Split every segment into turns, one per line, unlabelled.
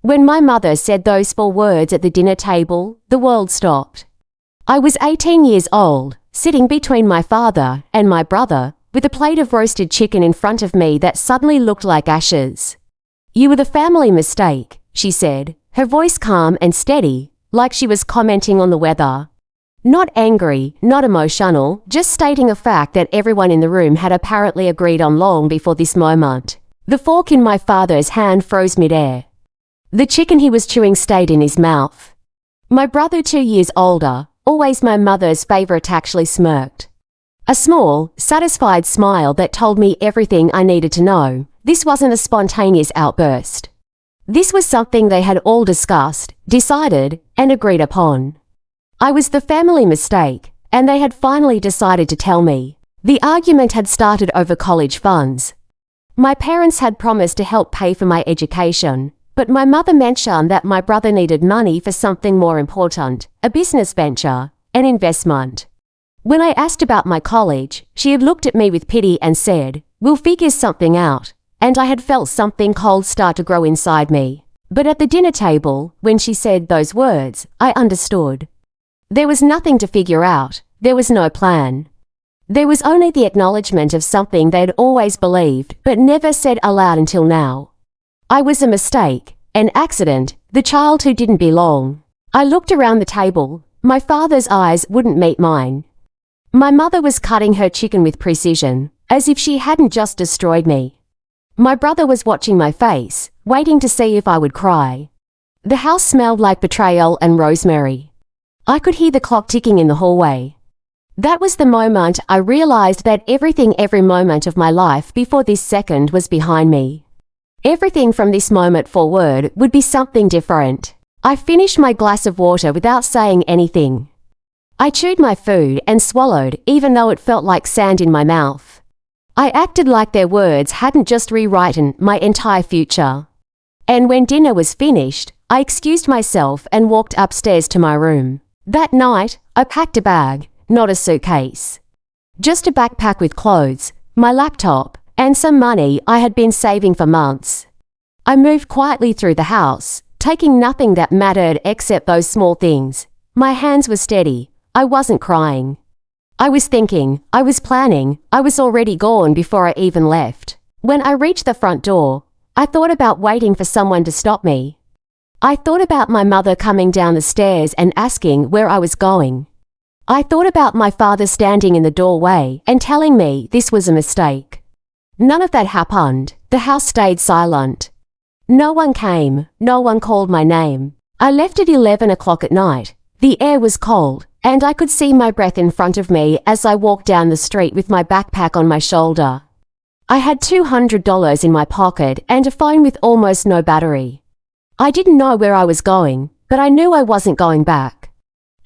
When my mother said those 4 words at the dinner table, the world stopped. I was 18 years old, sitting between my father and my brother, with a plate of roasted chicken in front of me that suddenly looked like ashes. "You were the family mistake," she said, her voice calm and steady, like she was commenting on the weather. Not angry, not emotional, just stating a fact that everyone in the room had apparently agreed on long before this moment. The fork in my father's hand froze midair. The chicken he was chewing stayed in his mouth. My brother, 2 years older, always my mother's favorite, actually smirked. A small, satisfied smile that told me everything I needed to know. This wasn't a spontaneous outburst. This was something they had all discussed, decided, and agreed upon. I was the family mistake, and they had finally decided to tell me. The argument had started over college funds. My parents had promised to help pay for my education, but my mother mentioned that my brother needed money for something more important, a business venture, an investment. When I asked about my college, she had looked at me with pity and said, "We'll figure something out," and I had felt something cold start to grow inside me. But at the dinner table, when she said those words, I understood. There was nothing to figure out. There was no plan. There was only the acknowledgement of something they'd always believed, but never said aloud until now. I was a mistake, an accident, the child who didn't belong. I looked around the table. My father's eyes wouldn't meet mine. My mother was cutting her chicken with precision, as if she hadn't just destroyed me. My brother was watching my face, waiting to see if I would cry. The house smelled like betrayal and rosemary. I could hear the clock ticking in the hallway. That was the moment I realized that every moment of my life before this second was behind me. Everything from this moment forward would be something different. I finished my glass of water without saying anything. I chewed my food and swallowed, even though it felt like sand in my mouth. I acted like their words hadn't just rewritten my entire future. And when dinner was finished, I excused myself and walked upstairs to my room. That night, I packed a bag, not a suitcase. Just a backpack with clothes, my laptop, and some money I had been saving for months. I moved quietly through the house, taking nothing that mattered except those small things. My hands were steady. I wasn't crying. I was thinking, I was planning, I was already gone before I even left. When I reached the front door, I thought about waiting for someone to stop me. I thought about my mother coming down the stairs and asking where I was going. I thought about my father standing in the doorway and telling me this was a mistake. None of that happened. The house stayed silent. No one came. No one called my name. I left at 11 o'clock at night. The air was cold, and I could see my breath in front of me as I walked down the street with my backpack on my shoulder. I had $200 in my pocket and a phone with almost no battery. I didn't know where I was going, but I knew I wasn't going back.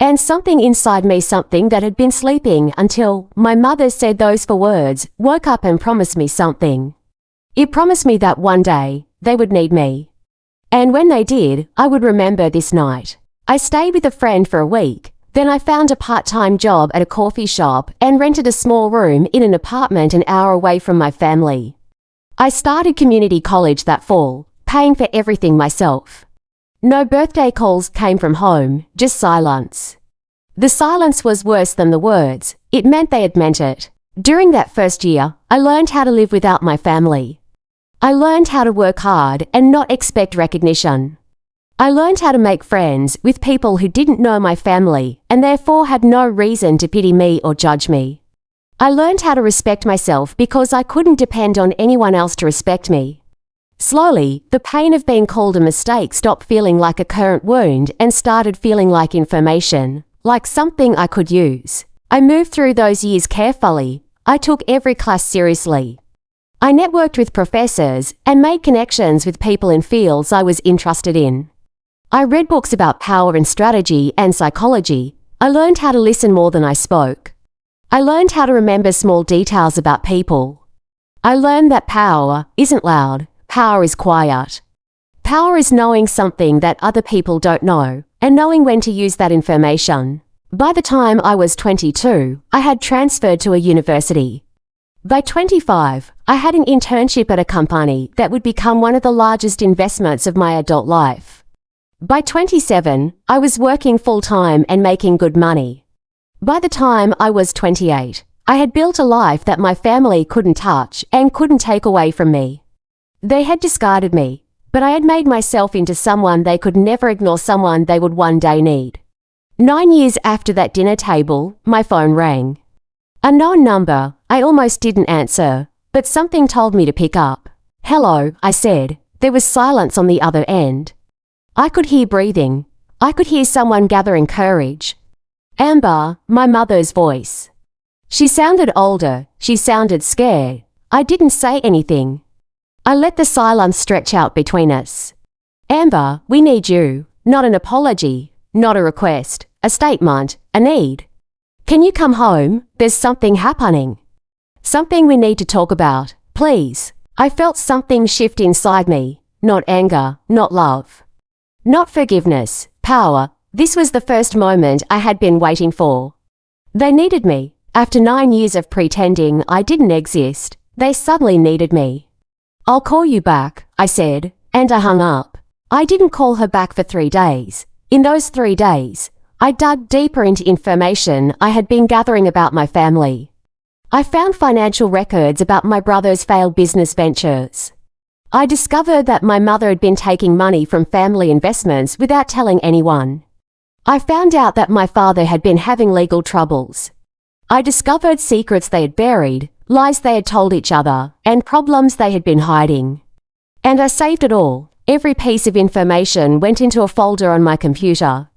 And something inside me, something that had been sleeping until my mother said those 4 words, woke up and promised me something. It promised me that one day, they would need me. And when they did, I would remember this night. I stayed with a friend for a week. Then I found a part-time job at a coffee shop and rented a small room in an apartment an hour away from my family. I started community college that fall, paying for everything myself. No birthday calls came from home, just silence. The silence was worse than the words. It meant they had meant it. During that first year, I learned how to live without my family. I learned how to work hard and not expect recognition. I learned how to make friends with people who didn't know my family and therefore had no reason to pity me or judge me. I learned how to respect myself because I couldn't depend on anyone else to respect me. Slowly, the pain of being called a mistake stopped feeling like a current wound and started feeling like information, like something I could use. I moved through those years carefully. I took every class seriously. I networked with professors and made connections with people in fields I was interested in. I read books about power and strategy and psychology. I learned how to listen more than I spoke. I learned how to remember small details about people. I learned that power isn't loud. Power is quiet. Power is knowing something that other people don't know and knowing when to use that information. By the time I was 22, I had transferred to a university. By 25, I had an internship at a company that would become one of the largest investments of my adult life. By 27, I was working full-time and making good money. By the time I was 28, I had built a life that my family couldn't touch and couldn't take away from me. They had discarded me, but I had made myself into someone they could never ignore, someone they would one day need. 9 years after that dinner table, my phone rang. A known number. I almost didn't answer, but something told me to pick up. "Hello," I said. There was silence on the other end. I could hear breathing. I could hear someone gathering courage. Amber, my mother's voice. She sounded older. She sounded scared. I didn't say anything. I let the silence stretch out between us. "Amber, we need you. Not an apology, not a request, a statement, a need. Can you come home? There's something happening. Something we need to talk about, please." I felt something shift inside me. Not anger, not love. Not forgiveness, power. This was the first moment I had been waiting for. They needed me. After 9 years of pretending I didn't exist, they suddenly needed me. "I'll call you back," I said, and I hung up. I didn't call her back for 3 days. In those 3 days, I dug deeper into information I had been gathering about my family. I found financial records about my brother's failed business ventures. I discovered that my mother had been taking money from family investments without telling anyone. I found out that my father had been having legal troubles. I discovered secrets they had buried, lies they had told each other, and problems they had been hiding. And I saved it all. Every piece of information went into a folder on my computer.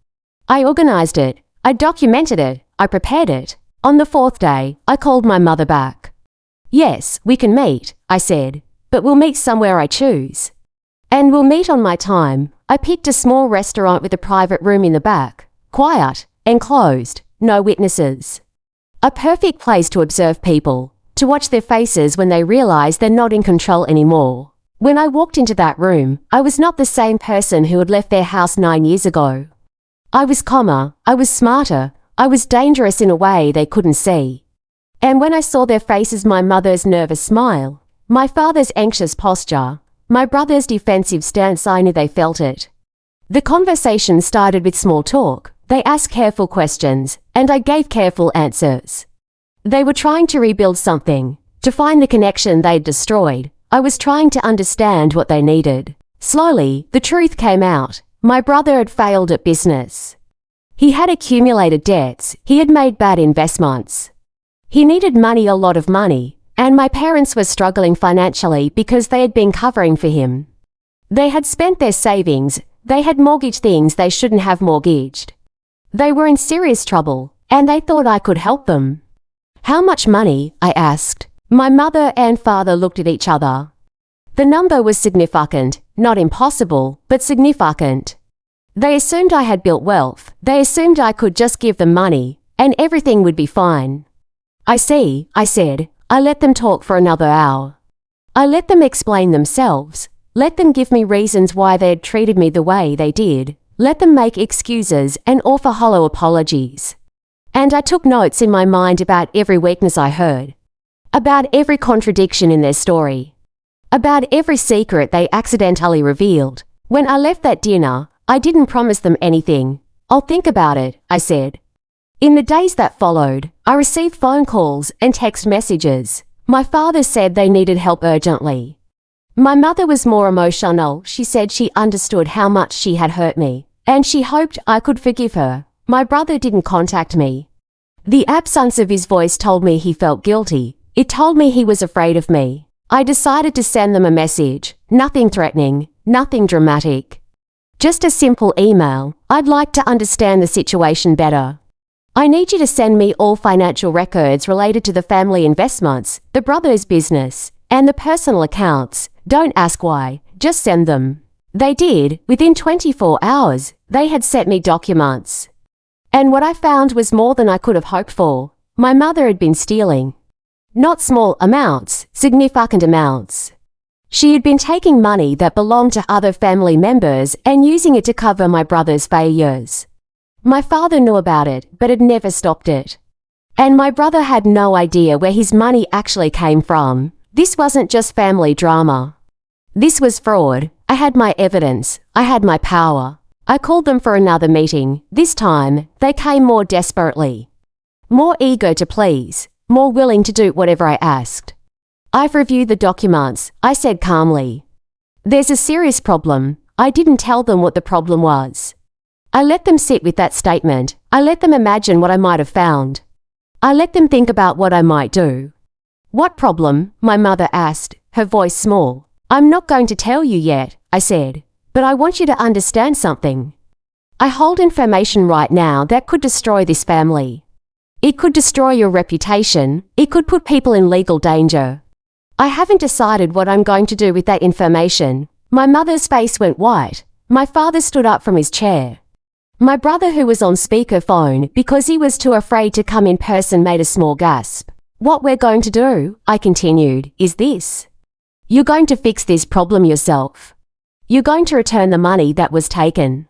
I organized it. I documented it. I prepared it. On the 4th day, I called my mother back. "Yes, we can meet," I said, "but we'll meet somewhere I choose. And we'll meet on my time." I picked a small restaurant with a private room in the back. Quiet, enclosed, no witnesses. A perfect place to observe people, to watch their faces when they realize they're not in control anymore. When I walked into that room, I was not the same person who had left their house 9 years ago. I was calmer, I was smarter, I was dangerous in a way they couldn't see. And when I saw their faces, my mother's nervous smile, my father's anxious posture, my brother's defensive stance, I knew they felt it. The conversation started with small talk. They asked careful questions, and I gave careful answers. They were trying to rebuild something, to find the connection they'd destroyed. I was trying to understand what they needed. Slowly, the truth came out. My brother had failed at business. He had accumulated debts. He had made bad investments. He needed money, a lot of money, and my parents were struggling financially because they had been covering for him. They had spent their savings. They had mortgaged things they shouldn't have mortgaged. They were in serious trouble, and they thought I could help them. "How much money?" I asked. My mother and father looked at each other. The number was significant, not impossible, but significant. They assumed I had built wealth. They assumed I could just give them money, and everything would be fine. "I see," I said. I let them talk for another hour. I let them explain themselves. Let them give me reasons why they had treated me the way they did. Let them make excuses and offer hollow apologies. And I took notes in my mind about every weakness I heard, about every contradiction in their story, about every secret they accidentally revealed. When I left that dinner, I didn't promise them anything. "I'll think about it," I said. In the days that followed, I received phone calls and text messages. My father said they needed help urgently. My mother was more emotional. She said she understood how much she had hurt me, and she hoped I could forgive her. My brother didn't contact me. The absence of his voice told me he felt guilty. It told me he was afraid of me. I decided to send them a message. Nothing threatening, nothing dramatic. Just a simple email. "I'd like to understand the situation better. I need you to send me all financial records related to the family investments, the brother's business, and the personal accounts. Don't ask why, just send them." They did. Within 24 hours, they had sent me documents. And what I found was more than I could have hoped for. My mother had been stealing. Not small amounts, significant amounts. She had been taking money that belonged to other family members and using it to cover my brother's failures. My father knew about it, but had never stopped it. And my brother had no idea where his money actually came from. This wasn't just family drama. This was fraud. I had my evidence. I had my power. I called them for another meeting. This time, they came more desperately. More eager to please, more willing to do whatever I asked. I've reviewed the documents, I said calmly. There's a serious problem. I didn't tell them what the problem was. I let them sit with that statement. I let them imagine what I might have found. I let them think about what I might do. What problem? My mother asked, her voice small. I'm not going to tell you yet, I said, but I want you to understand something. I hold information right now that could destroy this family. It could destroy your reputation. It could put people in legal danger. I haven't decided what I'm going to do with that information. My mother's face went white. My father stood up from his chair. My brother, who was on speakerphone because he was too afraid to come in person, made a small gasp. What we're going to do, I continued, is this. You're going to fix this problem yourself. You're going to return the money that was taken.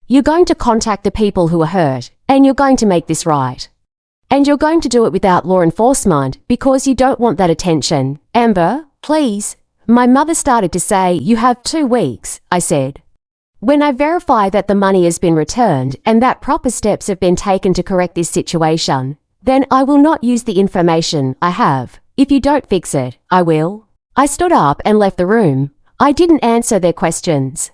You're going to contact the people who are hurt, and you're going to make this right. And you're going to do it without law enforcement because you don't want that attention. Amber, please. My mother started to say, you have 2 weeks, I said. When I verify that the money has been returned and that proper steps have been taken to correct this situation, then I will not use the information I have. If you don't fix it, I will. I stood up and left the room. I didn't answer their questions.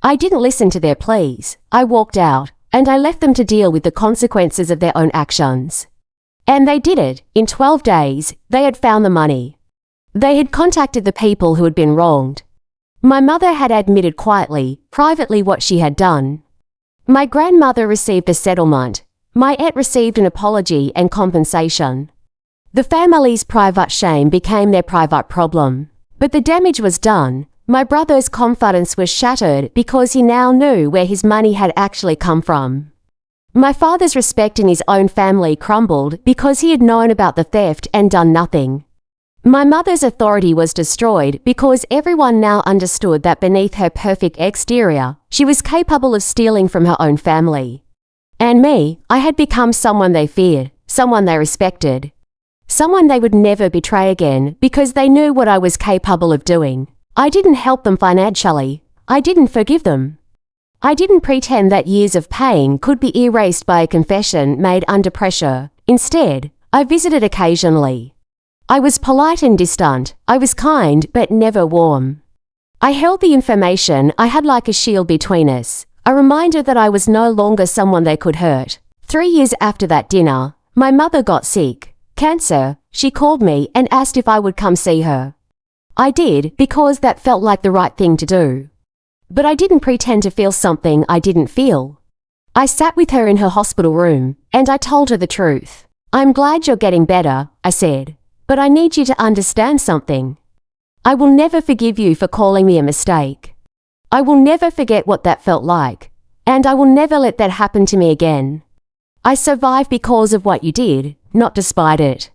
I didn't listen to their pleas. I walked out, and I left them to deal with the consequences of their own actions. And they did it. In 12 days, they had found the money. They had contacted the people who had been wronged. My mother had admitted quietly, privately, what she had done. My grandmother received a settlement. My aunt received an apology and compensation. The family's private shame became their private problem. But the damage was done. My brother's confidence was shattered because he now knew where his money had actually come from. My father's respect in his own family crumbled because he had known about the theft and done nothing. My mother's authority was destroyed because everyone now understood that beneath her perfect exterior, she was capable of stealing from her own family. And me, I had become someone they feared, someone they respected. Someone they would never betray again because they knew what I was capable of doing. I didn't help them financially. I didn't forgive them. I didn't pretend that years of pain could be erased by a confession made under pressure. Instead, I visited occasionally. I was polite and distant. I was kind but never warm. I held the information I had like a shield between us, a reminder that I was no longer someone they could hurt. 3 years after that dinner, my mother got sick. Cancer. She called me and asked if I would come see her. I did because that felt like the right thing to do. But I didn't pretend to feel something I didn't feel. I sat with her in her hospital room and I told her the truth. I'm glad you're getting better, I said. But I need you to understand something. I will never forgive you for calling me a mistake. I will never forget what that felt like, and I will never let that happen to me again. I survived because of what you did, not despite it.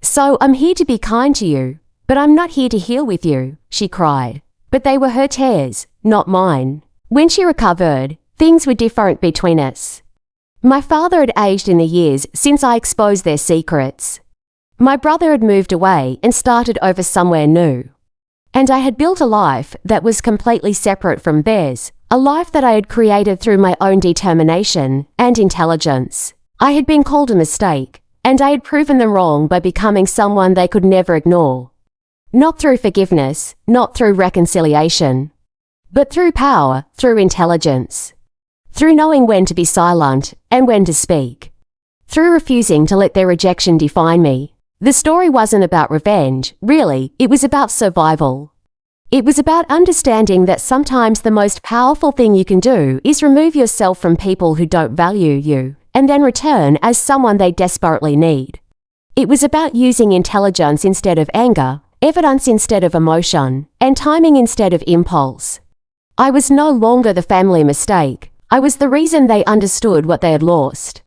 So I'm here to be kind to you, but I'm not here to heal with you, she cried. But they were her tears, not mine. When she recovered, things were different between us. My father had aged in the years since I exposed their secrets. My brother had moved away and started over somewhere new. And I had built a life that was completely separate from theirs, a life that I had created through my own determination and intelligence. I had been called a mistake, and I had proven them wrong by becoming someone they could never ignore. Not through forgiveness, not through reconciliation, but through power, through intelligence, through knowing when to be silent and when to speak, through refusing to let their rejection define me. The story wasn't about revenge, really, it was about survival. It was about understanding that sometimes the most powerful thing you can do is remove yourself from people who don't value you, and then return as someone they desperately need. It was about using intelligence instead of anger, evidence instead of emotion, and timing instead of impulse. I was no longer the family mistake. I was the reason they understood what they had lost.